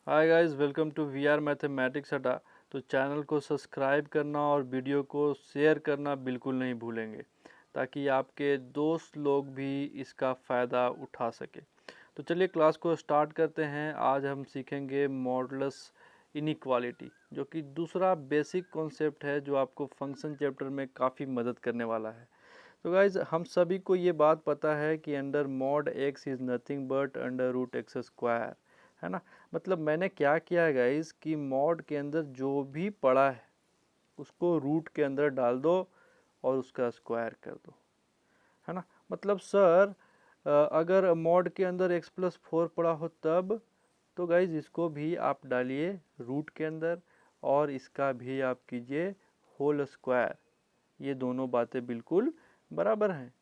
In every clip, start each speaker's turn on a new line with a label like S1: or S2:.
S1: Hi guys, welcome to we are mathematics Adda. तो channel को subscribe करना और वीडियो को शेयर करना बिल्कुल नहीं भूलेंगे, ताकि आपके दोस्त लोग भी इसका फ़ायदा उठा सके। तो चलिए क्लास को स्टार्ट करते हैं। आज हम सीखेंगे मॉडुलस इनइक्वालिटी, जो कि दूसरा बेसिक कॉन्सेप्ट है जो आपको फंक्शन चैप्टर में काफ़ी मदद करने वाला है। तो गाइज हम सभी को ये बात पता है कि under mod x is nothing but under root x square, है ना। मतलब मैंने क्या किया है गाइज कि मॉड के अंदर जो भी पड़ा है उसको रूट के अंदर डाल दो और उसका स्क्वायर कर दो, है ना। मतलब सर अगर मॉड के अंदर x+4 पड़ा हो तब, तो गाइज इसको भी आप डालिए रूट के अंदर और इसका भी आप कीजिए होल स्क्वायर। ये दोनों बातें बिल्कुल बराबर हैं।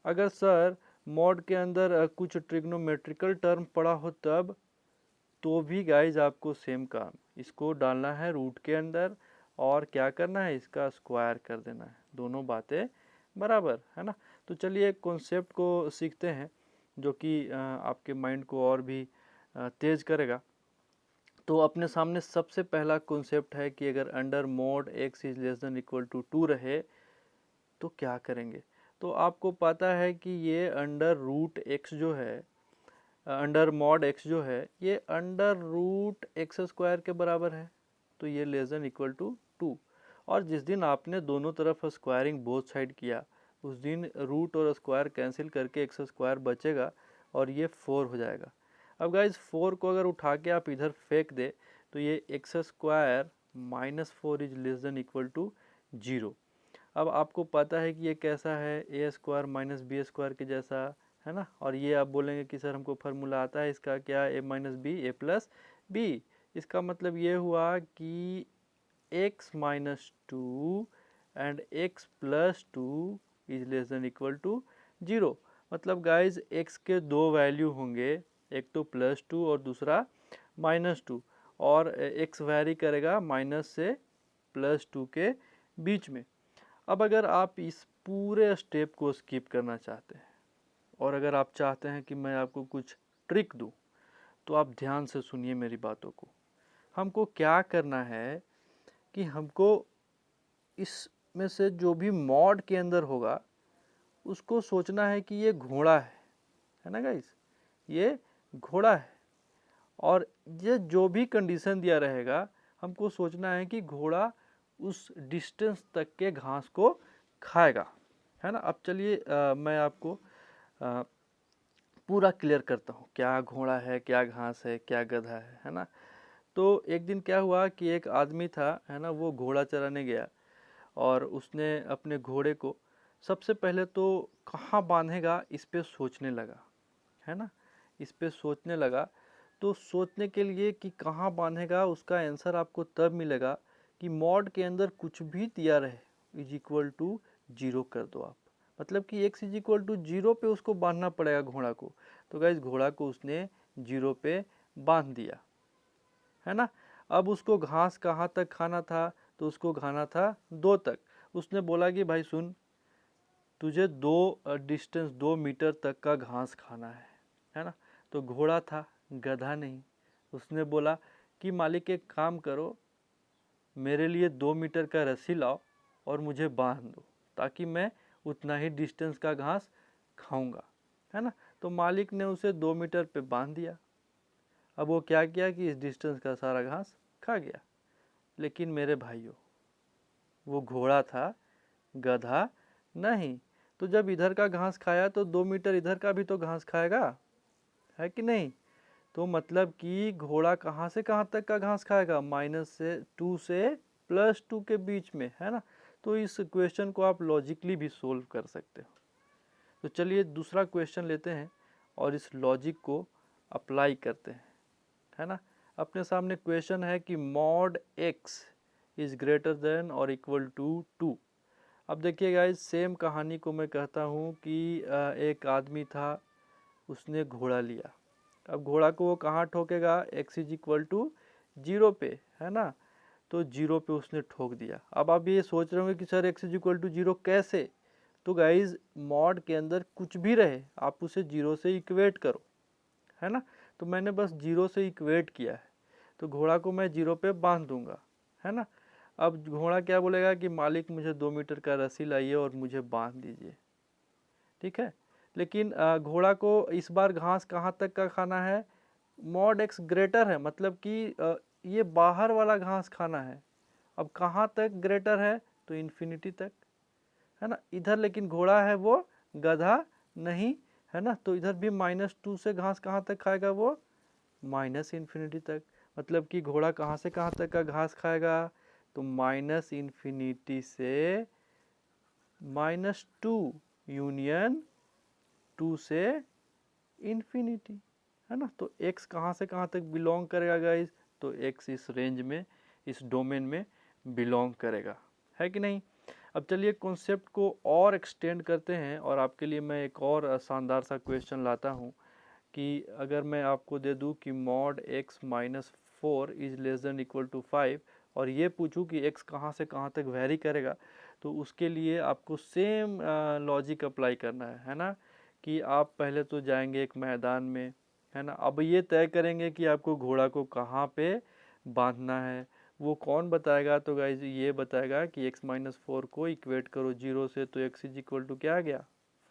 S1: अगर सर मॉड के अंदर कुछ ट्रिग्नोमेट्रिकल टर्म पड़ा हो तब, तो भी गाइज आपको सेम काम, इसको डालना है रूट के अंदर और क्या करना है, इसका स्क्वायर कर देना है। दोनों बातें बराबर है ना। तो चलिए कॉन्सेप्ट को सीखते हैं जो कि आपके माइंड को और भी तेज करेगा। तो अपने सामने सबसे पहला कॉन्सेप्ट है कि अगर under mod x is less than equal to 2 रहे तो क्या करेंगे। तो आपको पता है कि ये अंडर रूट एक्स जो है, अंडर मॉड एक्स जो है, ये अंडर रूट एक्स स्क्वायर के बराबर है। तो ये लेस देन इक्वल टू 2। और जिस दिन आपने दोनों तरफ स्क्वायरिंग बोथ साइड किया, उस दिन रूट और स्क्वायर कैंसिल करके एक्स स्क्वायर बचेगा और ये 4 हो जाएगा। अब गाइज 4 को अगर उठा के आप इधर फेंक दे तो ये x square -4 is less than equal to 0। अब आपको पता है कि ये कैसा है, a square minus b square के जैसा, है ना। और ये आप बोलेंगे कि सर हमको फार्मूला आता है इसका, क्या, a minus b a plus b. इसका मतलब ये हुआ कि x minus 2 and x plus 2 is less than equal to 0। मतलब गाइज x के दो वैल्यू होंगे, एक तो +2 और दूसरा -2, और x वैरी करेगा माइनस से +2 के बीच में। अब अगर आप इस पूरे स्टेप को स्किप करना चाहते हैं और अगर आप चाहते हैं कि मैं आपको कुछ ट्रिक दूं, तो आप ध्यान से सुनिए मेरी बातों को। हमको क्या करना है कि हमको इसमें से जो भी मॉड के अंदर होगा उसको सोचना है कि ये घोड़ा है ना गाइस, ये घोड़ा है। और ये जो भी कंडीशन दिया रहेगा हमको सोचना है कि घोड़ा उस डिस्टेंस तक के घास को खाएगा, है ना। अब चलिए मैं आपको पूरा क्लियर करता हूँ, क्या घोड़ा है, क्या घास है, क्या गधा है ना। तो एक दिन क्या हुआ कि एक आदमी था, है ना, वो घोड़ा चराने गया और उसने अपने घोड़े को सबसे पहले तो कहाँ बांधेगा इस पे सोचने लगा, है ना। इस पे सोचने लगा, तो सोचने के लिए कि कहाँ बांधेगा उसका आंसर आपको तब मिलेगा कि मॉड के अंदर कुछ भी दिया रहे इज इक्वल टू 0 कर दो आप। मतलब कि x इज इक्वल टू 0 पे उसको बांधना पड़ेगा घोड़ा को। तो गाइस घोड़ा को उसने 0 पे बांध दिया, है ना। अब उसको घास कहाँ तक खाना था, तो उसको खाना था 2 तक। उसने बोला कि भाई सुन, तुझे 2 मीटर तक का घास खाना है ना। तो घोड़ा था, गधा नहीं। उसने बोला कि मालिक एक काम करो, मेरे लिए 2 मीटर का रस्सी लाओ और मुझे बांध दो, ताकि मैं उतना ही डिस्टेंस का घास खाऊंगा, है ना। तो मालिक ने उसे 2 मीटर पे बांध दिया। अब वो क्या किया कि इस डिस्टेंस का सारा घास खा गया। लेकिन मेरे भाइयों, वो घोड़ा था, गधा नहीं। तो जब इधर का घास खाया तो 2 मीटर इधर का भी तो घास खाएगा, है कि नहीं। तो मतलब कि घोड़ा कहाँ से कहाँ तक का घास खाएगा, -2 से +2 के बीच में, है ना। तो इस क्वेश्चन को आप लॉजिकली भी सोल्व कर सकते हो। तो चलिए दूसरा क्वेश्चन लेते हैं और इस लॉजिक को अप्लाई करते हैं, है ना। अपने सामने क्वेश्चन है कि mod x is greater than और इक्वल टू 2। अब देखिए गाइज, सेम कहानी को मैं कहता हूँ कि एक आदमी था, उसने घोड़ा लिया। अब घोड़ा को वो कहाँ ठोकेगा, x इज इक्वल टू 0 पे, है ना। तो 0 पे उसने ठोक दिया। अब आप ये सोच रहे होंगे कि sir x is equal to 0 कैसे। तो गाइज मॉड के अंदर कुछ भी रहे आप उसे 0 से इक्वेट करो, है ना। तो मैंने बस 0 से इक्वेट किया है। तो घोड़ा को मैं 0 पे बांध दूंगा, है ना। अब घोड़ा क्या बोलेगा कि मालिक मुझे 2 मीटर का रस्सी लाइए और मुझे बांध दीजिए, ठीक है। लेकिन घोड़ा को इस बार घास कहाँ तक का खाना है, मॉड एक्स ग्रेटर है, मतलब कि ये बाहर वाला घास खाना है। अब कहाँ तक ग्रेटर है, तो इन्फिनिटी तक, है ना। इधर लेकिन घोड़ा है वो गधा नहीं, है ना, तो इधर भी -2 से घास कहाँ तक खाएगा, वो -इन्फिनिटी तक। मतलब कि घोड़ा कहाँ से कहाँ तक का घास खाएगा, तो -इन्फिनिटी से -2 यूनियन 2 से इन्फिनिटी, है ना। तो x कहाँ से कहाँ तक बिलोंग करेगा गाइस, तो x इस रेंज में, इस डोमेन में बिलोंग करेगा, है कि नहीं। अब चलिए कॉन्सेप्ट को और एक्सटेंड करते हैं, और आपके लिए मैं एक और शानदार सा क्वेश्चन लाता हूँ कि अगर मैं आपको दे दूँ कि mod x - 4 is less than equal to 5, और ये पूछूँ कि x कहाँ से कहाँ तक वेरी करेगा, तो उसके लिए आपको सेम लॉजिक अप्लाई करना है ना। कि आप पहले तो जाएंगे एक मैदान में, है ना। अब ये तय करेंगे कि आपको घोड़ा को कहाँ पे बांधना है, वो कौन बताएगा, तो गाइज ये बताएगा कि x - 4 को इक्वेट करो 0 से, तो x इज इक्वल टू क्या आ गया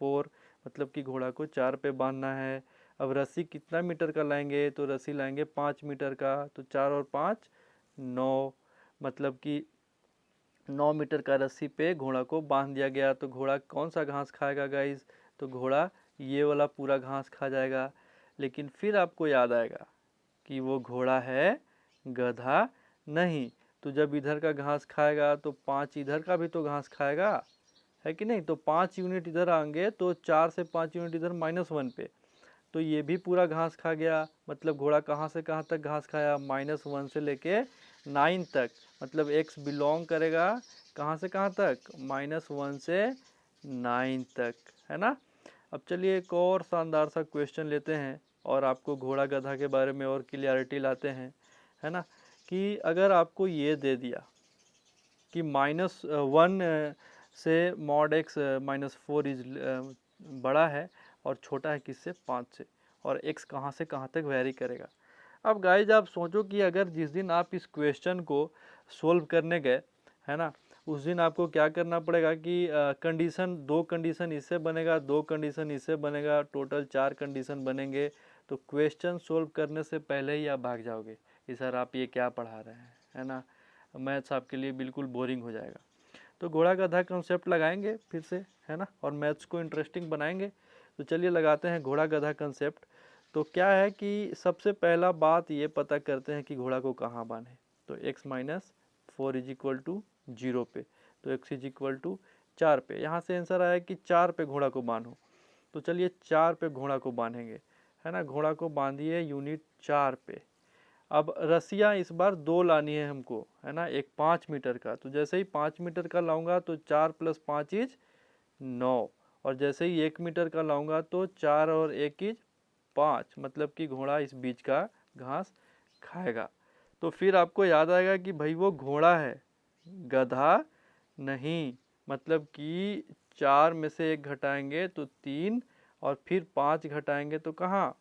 S1: 4, मतलब कि घोड़ा को 4 पे बांधना है। अब रस्सी कितना मीटर का लाएंगे, तो रस्सी लाएंगे 5 मीटर का, तो 4 और 5 9, मतलब कि 9 मीटर का रस्सी पे घोड़ा को बांध दिया गया। तो घोड़ा कौन सा घास खाएगा गाइज, तो घोड़ा ये वाला पूरा घास खा जाएगा। लेकिन फिर आपको याद आएगा कि वो घोड़ा है गधा नहीं, तो जब इधर का घास खाएगा तो 5 इधर का भी तो घास खाएगा, है कि नहीं। तो 5 यूनिट इधर आएंगे, तो 4 से 5 यूनिट इधर -1 पे, तो ये भी पूरा घास खा गया। मतलब घोड़ा कहाँ से कहाँ तक घास खाया, -1 से लेके 9 तक, मतलब x बिलोंग करेगा कहाँ से कहाँ तक, -1 से 9 तक, है ना। अब चलिए एक और शानदार सा क्वेश्चन लेते हैं, और आपको घोड़ा गधा के बारे में और क्लियरिटी लाते हैं, है ना। कि अगर आपको ये दे दिया कि -1 से मॉड x -4 इज बड़ा है और छोटा है किससे, 5 से, और x कहाँ से कहाँ तक वेरी करेगा। अब गाइज आप सोचो कि अगर जिस दिन आप इस क्वेश्चन को सोल्व करने गए, है ना, उस दिन आपको क्या करना पड़ेगा कि कंडीशन 2 कंडीशन इससे बनेगा, 2 कंडीशन इससे बनेगा, टोटल 4 कंडीशन बनेंगे। तो क्वेश्चन सोल्व करने से पहले ही आप भाग जाओगे कि सर आप ये क्या पढ़ा रहे हैं, है ना। मैथ्स आपके लिए बिल्कुल बोरिंग हो जाएगा। तो घोड़ा गधा कंसेप्ट लगाएंगे फिर से, है ना, और मैथ्स को इंटरेस्टिंग बनाएंगे। तो चलिए लगाते हैं घोड़ा गधा कंसेप्ट। तो क्या है कि सबसे पहला बात ये पता करते हैं कि घोड़ा को कहाँ बांधे। तो x - 4 इज इक्वल टू 0 पे, तो x इज इक्वल टू 4 पे। यहाँ से आंसर आया कि 4 पे घोड़ा को बांधो। तो चलिए 4 पे घोड़ा को बांधेंगे, है ना। घोड़ा को बांधिए यूनिट 4 पे। अब रस्सियाँ इस बार 2 लानी है हमको, है ना, एक 5 मीटर का। तो जैसे ही 5 मीटर का लाऊंगा तो 4 + 5 इज 9, और जैसे ही 1 मीटर का लाऊंगा तो 4 और 1 इज 5, मतलब कि घोड़ा इस बीच का घास खाएगा। तो फिर आपको याद आएगा कि भाई वो घोड़ा है, गधा नहीं। मतलब कि 4 में से 1 घटाएंगे तो 3, और फिर 5 घटाएंगे तो कहाँ,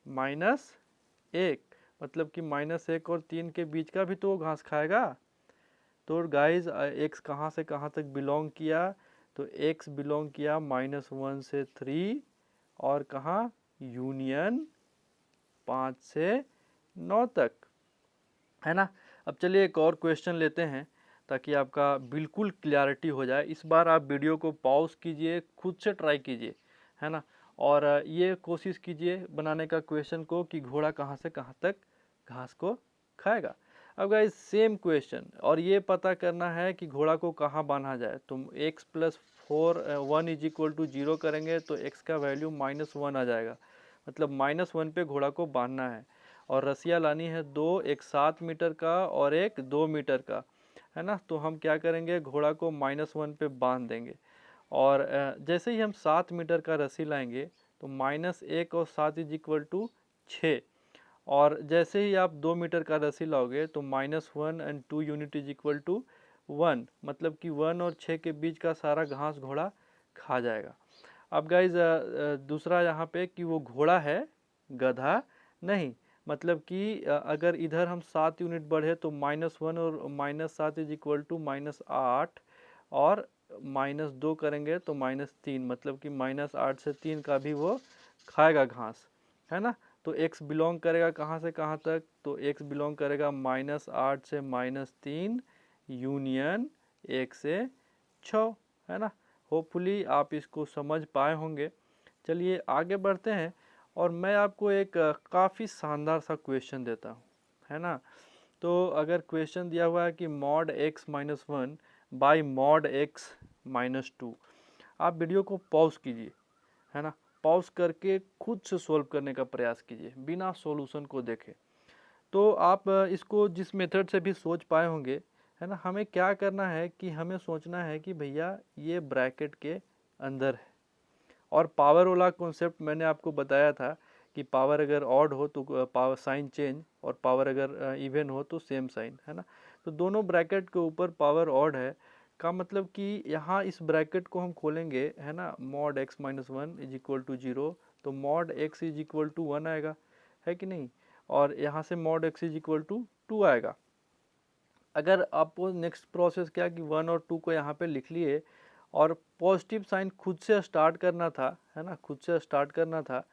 S1: -1, मतलब कि -1 और 3 के बीच का भी तो वो घास खाएगा। तो गाइज x कहाँ से कहाँ तक बिलोंग किया, तो x बिलोंग किया -1 से 3, और कहाँ, यूनियन 5 से 9 तक, है ना। अब चलिए एक और क्वेश्चन लेते हैं ताकि आपका बिल्कुल क्लियरिटी हो जाए। इस बार आप वीडियो को पॉज कीजिए, खुद से ट्राई कीजिए, है ना, और ये कोशिश कीजिए बनाने का क्वेश्चन को कि घोड़ा कहाँ से कहाँ तक घास को खाएगा। अब गाइस सेम क्वेश्चन, और ये पता करना है कि घोड़ा को कहाँ बांधा जाए। तो x + 4 1 इज इक्वल टू 0 करेंगे तो x का वैल्यू -1 आ जाएगा, मतलब -1 पे घोड़ा को बांधना है। और रस्सियाँ लानी है 2, एक 7 मीटर का और एक 2 मीटर का, है ना। तो हम क्या करेंगे, घोड़ा को -1 पे बांध देंगे। और जैसे ही हम 7 मीटर का रस्सी लाएंगे तो -1 और 7 इज इक्वल टू 6, और जैसे ही आप 2 मीटर का रस्सी लाओगे तो -1 and 2 unit is equal to 1, मतलब कि 1 और 6 के बीच का सारा घास घोड़ा खा जाएगा। अब गाइज दूसरा यहाँ पे कि वो घोड़ा है, गधा नहीं। मतलब कि अगर इधर हम 7 यूनिट बढ़े तो -1 और -7 इज इक्वल टू -8, और -2 करेंगे तो -3, मतलब कि -8 से 3 का भी वो खाएगा घास, है ना। तो x बिलोंग करेगा कहाँ से कहाँ तक, तो x बिलोंग करेगा -8 से -3 यूनियन 1 से 6, है ना। होपफुली आप इसको समझ पाए होंगे। चलिए आगे बढ़ते हैं, और मैं आपको एक काफ़ी शानदार सा क्वेश्चन देता हूँ, है ना। तो अगर क्वेश्चन दिया हुआ है कि mod x-1 by mod x-2, आप वीडियो को पॉज कीजिए, है ना। पॉज करके खुद से सॉल्व करने का प्रयास कीजिए बिना सॉल्यूशन को देखे। तो आप इसको जिस मेथड से भी सोच पाए होंगे, है ना, हमें क्या करना है कि हमें सोचना है कि भैया ये ब्रैकेट के अंदर है। और पावर वाला कॉन्सेप्ट मैंने आपको बताया था कि पावर अगर ऑड हो तो पावर साइन चेंज, और पावर अगर इवन हो तो सेम साइन, है ना। तो दोनों ब्रैकेट के ऊपर पावर ऑड है, का मतलब कि यहाँ इस ब्रैकेट को हम खोलेंगे, है ना, mod x-1 is equal to 0, तो mod x is equal to 1 आएगा, है कि नहीं। और यहाँ से mod x is equal to 2 आएगा। अगर आपको नेक्स्ट प्रोसेस क्या कि 1 और 2 को यहाँ पे लिख लिए, और पॉजिटिव साइन खुद से स्टार्ट करना था, है ना, खुद से स्टार्ट करना था।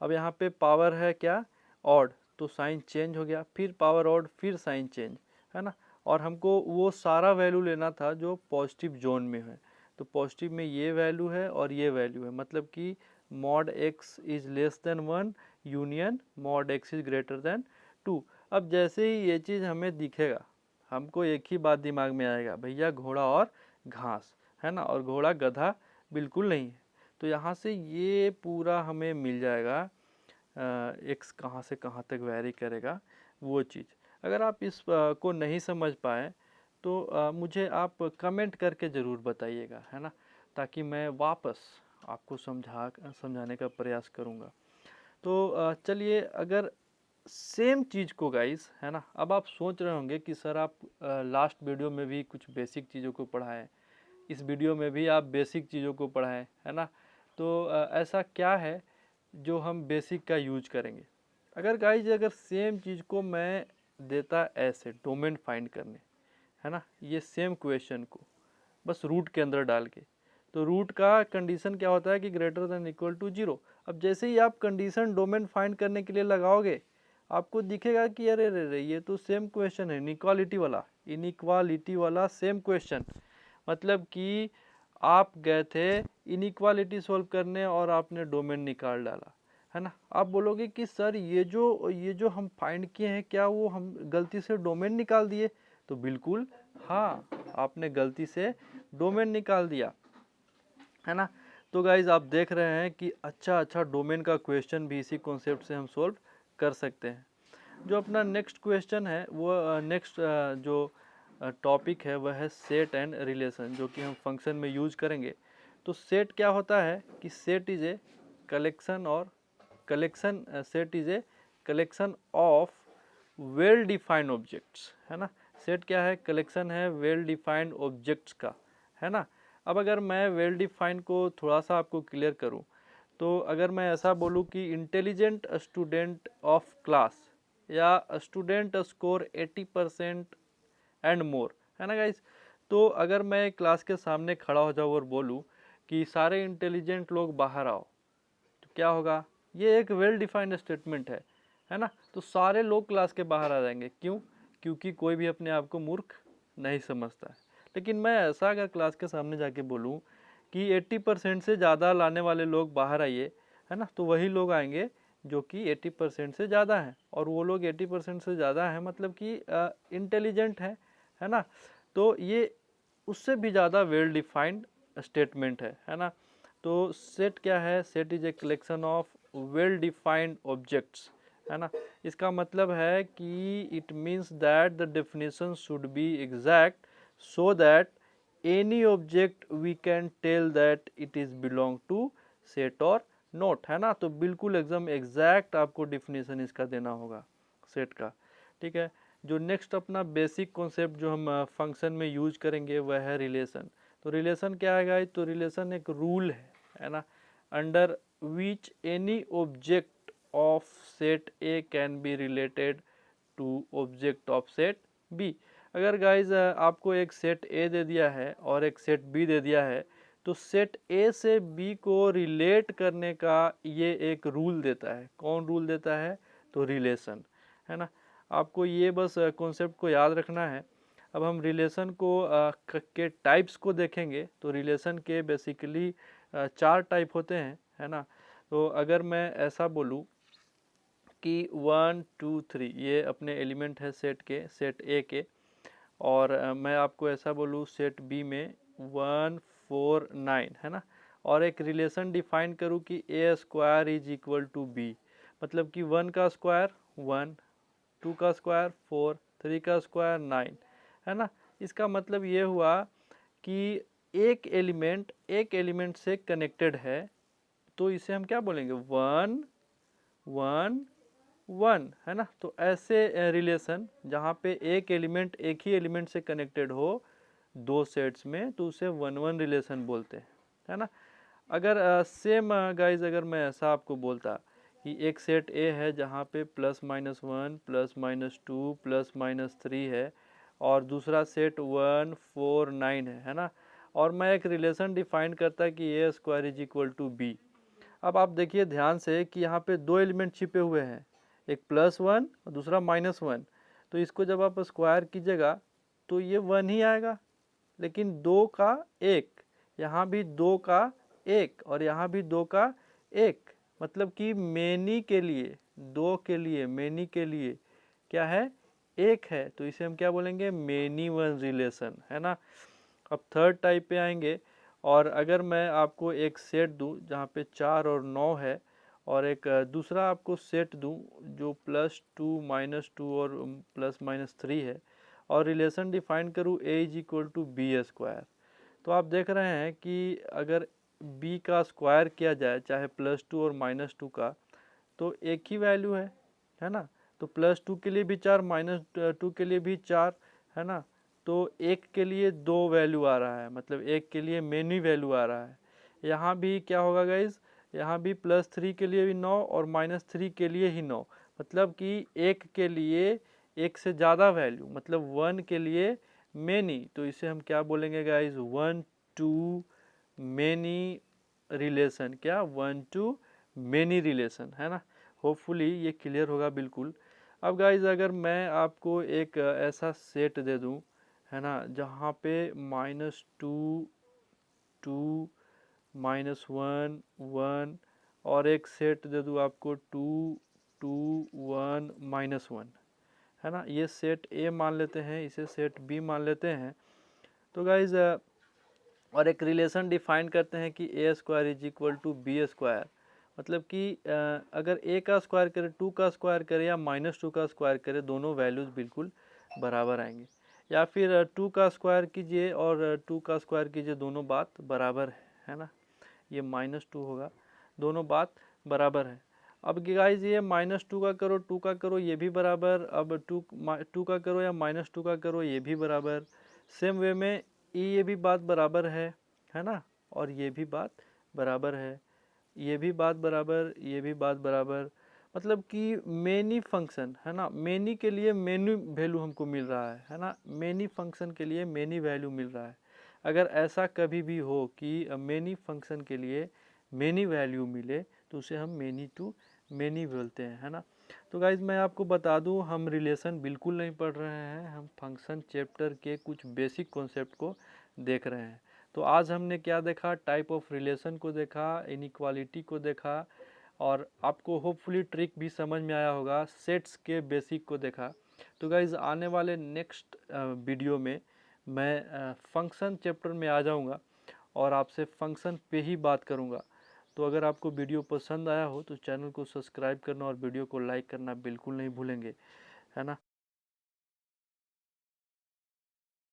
S1: अब यहाँ पे पावर है क्या, ऑड, तो साइन चेंज हो गया, फिर पावर ऑड, फिर साइन चेंज, है ना। और हमको वो सारा वैल्यू लेना था जो पॉजिटिव जोन में है। तो पॉजिटिव में ये वैल्यू है और ये वैल्यू है, मतलब कि mod x is less then 1 union mod x is greater than 2। अब जैसे ही ये चीज़ हमें दिखेगा, हमको एक ही बात दिमाग में आएगा, भैया घोड़ा और घास, है ना, और घोड़ा गधा बिल्कुल नहीं है। तो यहाँ से ये पूरा हमें मिल जाएगा एक्स कहाँ से कहाँ तक वैरी करेगा वो चीज़। अगर आप इस को नहीं समझ पाए तो मुझे आप कमेंट करके ज़रूर बताइएगा, है ना, ताकि मैं वापस आपको समझाने का प्रयास करूँगा। तो चलिए, अगर सेम चीज़ को गाइस, है ना, अब आप सोच रहे होंगे कि सर आप लास्ट वीडियो में भी कुछ बेसिक चीज़ों को पढ़ाएं, इस वीडियो में भी आप बेसिक चीज़ों को पढ़ाएं, है ना। तो ऐसा क्या है जो हम बेसिक का यूज करेंगे। अगर गाइज अगर सेम चीज़ को मैं देता ऐसे डोमेन फाइंड करने, है ना, ये सेम क्वेश्चन को बस रूट के अंदर डाल के, तो रूट का कंडीशन क्या होता है कि ग्रेटर देन इक्वल टू 0। अब जैसे ही आप कंडीशन डोमेन फाइंड करने के लिए लगाओगे, आपको दिखेगा कि अरे रे रे ये तो सेम क्वेश्चन है, इनइक्वालिटी वाला सेम क्वेश्चन। मतलब कि आप गए थे इनइक्वालिटी सॉल्व करने और आपने डोमेन निकाल डाला, है ना। आप बोलोगे कि सर ये जो हम फाइंड किए हैं, क्या वो हम गलती से डोमेन निकाल दिए, तो बिल्कुल हाँ, आपने गलती से डोमेन निकाल दिया, है ना। तो गाइज आप देख रहे हैं कि अच्छा डोमेन का क्वेश्चन भी इसी कॉन्सेप्ट से हम सोल्व कर सकते हैं। जो अपना नेक्स्ट क्वेश्चन है वो नेक्स्ट जो टॉपिक है वह है सेट एंड रिलेशन, जो कि हम फंक्शन में यूज करेंगे। तो सेट क्या होता है कि सेट इज ए कलेक्शन, और collection set is a collection of well defined objects, है ना। सेट क्या है, कलेक्शन है वेल डिफाइंड ऑब्जेक्ट्स का, है ना। अब अगर मैं वेल डिफाइंड को थोड़ा सा आपको क्लियर करूं, तो अगर मैं ऐसा बोलूं कि इंटेलिजेंट स्टूडेंट ऑफ क्लास, या स्टूडेंट स्कोर 80% एंड मोर, है ना गाइस। तो अगर मैं क्लास के सामने खड़ा हो जाऊँ और बोलूँ कि सारे इंटेलिजेंट लोग बाहर आओ, तो क्या होगा, ये एक वेल डिफाइंड स्टेटमेंट है ना। तो सारे लोग क्लास के बाहर आ जाएंगे, क्यों, क्योंकि कोई भी अपने आप को मूर्ख नहीं समझता है। लेकिन मैं ऐसा अगर क्लास के सामने जाके बोलूँ कि 80% से ज़्यादा लाने वाले लोग बाहर आइए, है ना, तो वही लोग आएंगे जो कि 80% से ज़्यादा हैं, और वो लोग 80% से ज़्यादा हैं मतलब कि इंटेलिजेंट है ना। तो ये उससे भी ज़्यादा वेल डिफाइंड स्टेटमेंट है ना। तो सेट क्या है, set is a collection of well defined objects, है ना। इसका मतलब है कि it means that the definition should be exact, so that any object we can tell that it is belong to set और नोट, है ना। तो बिल्कुल एकदम एग्जैक्ट आपको डेफिनेशन इसका देना होगा सेट का, ठीक है। जो नेक्स्ट अपना बेसिक कॉन्सेप्ट जो हम फंक्शन में यूज करेंगे वह है रिलेशन। तो रिलेशन क्या है गाइस, तो रिलेशन एक रूल है ना, under which any object of set A can be related to object of set B. अगर गाइज आपको एक सेट ए दे दिया है और एक सेट बी दे दिया है, तो सेट ए से बी को रिलेट करने का ये एक रूल देता है। कौन रूल देता है? तो रिलेशन, है ना। आपको ये बस कॉन्सेप्ट को याद रखना है। अब हम रिलेशन को के टाइप्स को देखेंगे। तो रिलेशन के बेसिकली 4 टाइप होते हैं, है ना। तो अगर मैं ऐसा बोलूँ कि 1 2 3 ये अपने एलिमेंट है सेट के, सेट ए के, और मैं आपको ऐसा बोलूँ सेट बी में 1 4 9, है ना, और एक रिलेशन डिफाइन करूँ कि A square is equal to B, मतलब कि 1 का स्क्वायर 1, 2 का स्क्वायर 4, 3 का स्क्वायर 9, है ना। इसका मतलब ये हुआ कि एक एलिमेंट से कनेक्टेड है, तो इसे हम क्या बोलेंगे? 1 1 1, है ना। तो ऐसे रिलेशन जहाँ पे एक ही एलिमेंट से कनेक्टेड हो दो सेट्स में, तो उसे 1 1 रिलेशन बोलते हैं, है ना। अगर सेम गाइज अगर मैं ऐसा आपको बोलता कि एक सेट ए है जहाँ पे +-1 +-2 +-3 है, और दूसरा सेट 1 4 9 है ना, और मैं एक रिलेशन डिफाइन करता कि A square is equal to B. अब आप देखिए ध्यान से कि यहाँ पे दो एलिमेंट छिपे हुए हैं, एक +1 और दूसरा -1। तो इसको जब आप स्क्वायर कीजिएगा तो ये 1 ही आएगा, लेकिन 2 का 1, यहाँ भी 2 का 1 और यहाँ भी 2 का 1, मतलब कि मेनी के लिए, 2 के लिए, मेनी के लिए क्या है? 1 है। तो इसे हम क्या बोलेंगे? मेनी वन रिलेशन, है ना। अब थर्ड टाइप पे आएंगे, और अगर मैं आपको एक सेट दूं जहाँ पे 4 और 9 है, और एक दूसरा आपको सेट दूं जो +2 -2 और +-3 है, और रिलेशन डिफाइन करूँ A is equal to B square, तो आप देख रहे हैं कि अगर b का स्क्वायर किया जाए चाहे +2 और -2 का, तो एक ही वैल्यू है ना। तो +2 के लिए भी 4, -2 के लिए भी 4, है ना। तो एक के लिए 2 वैल्यू आ रहा है, मतलब एक के लिए मेनी वैल्यू आ रहा है। यहाँ भी क्या होगा गाइज? यहाँ भी +3 के लिए भी 9 और -3 के लिए ही 9, मतलब कि एक के लिए एक से ज़्यादा वैल्यू, मतलब 1 के लिए मेनी। तो इसे हम क्या बोलेंगे गाइज? 1 to many relation. क्या? 1 टू मेनी रिलेशन, है ना। होपफुली ये क्लियर होगा बिल्कुल। अब गाइज अगर मैं आपको एक ऐसा सेट दे दूं, है ना, जहाँ पे -2 2 -1 1, और एक सेट दे दूं आपको 2 2 1 -1, है ना। ये सेट ए मान लेते हैं, इसे सेट बी मान लेते हैं। तो गाइज और एक रिलेशन डिफाइन करते हैं कि A square is equal to B square, मतलब कि अगर ए का स्क्वायर करे, 2 का स्क्वायर करे या -2 का स्क्वायर करे, दोनों वैल्यूज़ बिल्कुल बराबर आएंगे। या फिर 2 का स्क्वायर कीजिए और 2 का स्क्वायर कीजिए, दोनों बात बराबर है ना। ये -2 होगा, दोनों बात बराबर है। अब गाइज ये -2 का करो, 2 का करो, ये भी बराबर। अब 2 का करो या -2 का करो, ये भी बराबर। सेम वे में ये भी बात बराबर है ना, और ये भी बात बराबर है, ये भी बात बराबर, ये भी बात बराबर। मतलब कि मेनी फंक्शन, है ना, मेनी के लिए मेनी वैल्यू हमको मिल रहा है ना, मेनी फंक्शन के लिए मेनी वैल्यू मिल रहा है। अगर ऐसा कभी भी हो कि मेनी फंक्शन के लिए मेनी वैल्यू मिले, तो उसे हम मेनी टू मेनी बोलते हैं, है ना। तो गाइज मैं आपको बता दूं, हम रिलेशन बिल्कुल नहीं पढ़ रहे हैं, हम फंक्शन चैप्टर के कुछ बेसिक कॉन्सेप्ट को देख रहे हैं। तो आज हमने क्या देखा? टाइप ऑफ रिलेशन को देखा, इनइक्वालिटी को देखा, और आपको होपफुली ट्रिक भी समझ में आया होगा, सेट्स के बेसिक को देखा। तो गाइज आने वाले नेक्स्ट वीडियो में मैं फंक्शन चैप्टर में आ जाऊंगा और आपसे फंक्शन पे ही बात करूंगा। तो अगर आपको वीडियो पसंद आया हो तो चैनल को सब्सक्राइब करना और वीडियो को लाइक करना बिल्कुल नहीं भूलेंगे, है ना।